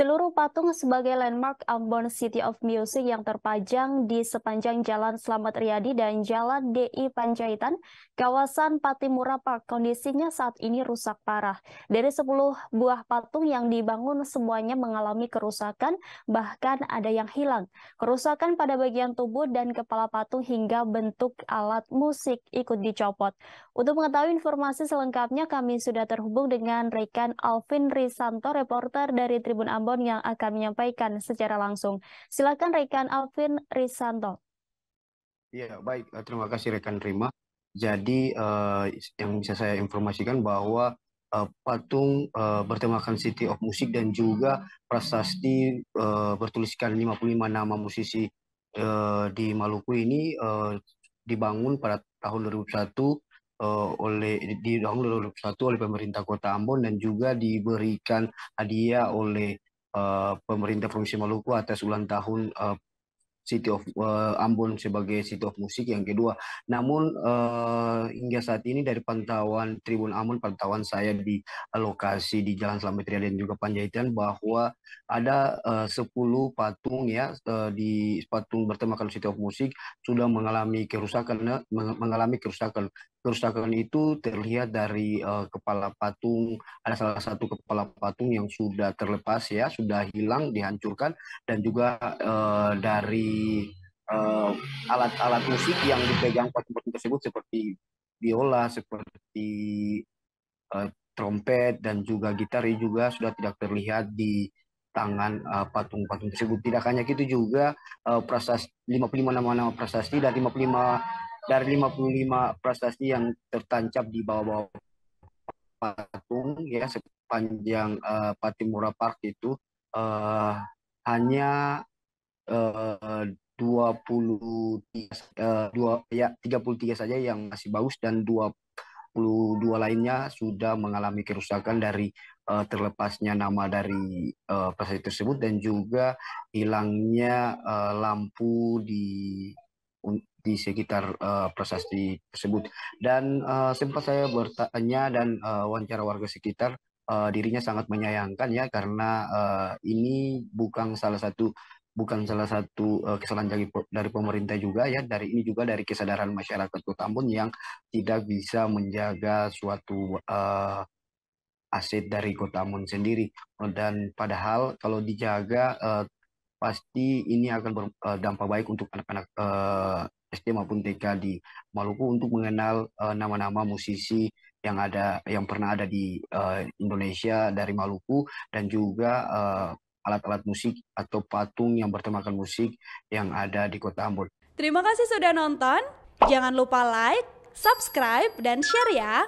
Seluruh patung sebagai landmark Ambon City of Music yang terpajang di sepanjang Jalan Slamet Riyadi dan Jalan DI Panjaitan, kawasan Patimura Park, kondisinya saat ini rusak parah. Dari 10 buah patung yang dibangun, semuanya mengalami kerusakan, bahkan ada yang hilang. Kerusakan pada bagian tubuh dan kepala patung hingga bentuk alat musik ikut dicopot. Untuk mengetahui informasi selengkapnya, kami sudah terhubung dengan rekan Alvin Risanto, reporter dari Tribun Ambon yang akan menyampaikan secara langsung. Silakan rekan Alvin Risanto. Ya, baik. Terima kasih rekan Rima. Jadi, yang bisa saya informasikan bahwa patung bertemakan City of Music dan juga prasasti bertuliskan 55 nama musisi di Maluku ini dibangun pada tahun 2001 oleh pemerintah Kota Ambon dan juga diberikan hadiah oleh pemerintah Provinsi Maluku atas ulang tahun City of Ambon sebagai City of Musik yang kedua. Namun hingga saat ini dari pantauan Tribun Ambon, pantauan saya di lokasi di Jalan Slamet Riyadi dan juga Panjaitan, bahwa ada 10 patung ya di patung bertemakan City of Musik sudah mengalami kerusakan. Kerusakan itu terlihat dari kepala patung, ada salah satu kepala patung yang sudah terlepas ya, sudah hilang, dihancurkan, dan juga dari alat-alat musik yang dipegang patung-patung tersebut seperti biola, seperti trompet dan juga gitar juga sudah tidak terlihat di tangan patung-patung tersebut. Tidak hanya itu juga prasasti 55 nama-nama prasasti dari 55 prasasti yang tertancap di bawah-bawah patung ya sepanjang Patimura Park itu hanya 33 saja yang masih bagus dan 22 lainnya sudah mengalami kerusakan dari terlepasnya nama dari prasasti tersebut dan juga hilangnya lampu di sekitar prasasti tersebut. Dan sempat saya bertanya dan wawancara warga sekitar, dirinya sangat menyayangkan ya karena ini bukan salah satu kesalahan dari pemerintah juga ya, ini juga dari kesadaran masyarakat Kota Ambon yang tidak bisa menjaga suatu aset dari Kota Ambon sendiri. Dan padahal kalau dijaga pasti ini akan berdampak baik untuk anak-anak SD maupun TK di Maluku untuk mengenal nama-nama musisi yang pernah ada di Indonesia dari Maluku, dan juga alat-alat musik atau patung yang bertemakan musik yang ada di Kota Ambon. Terima kasih sudah nonton. Jangan lupa like, subscribe, dan share ya.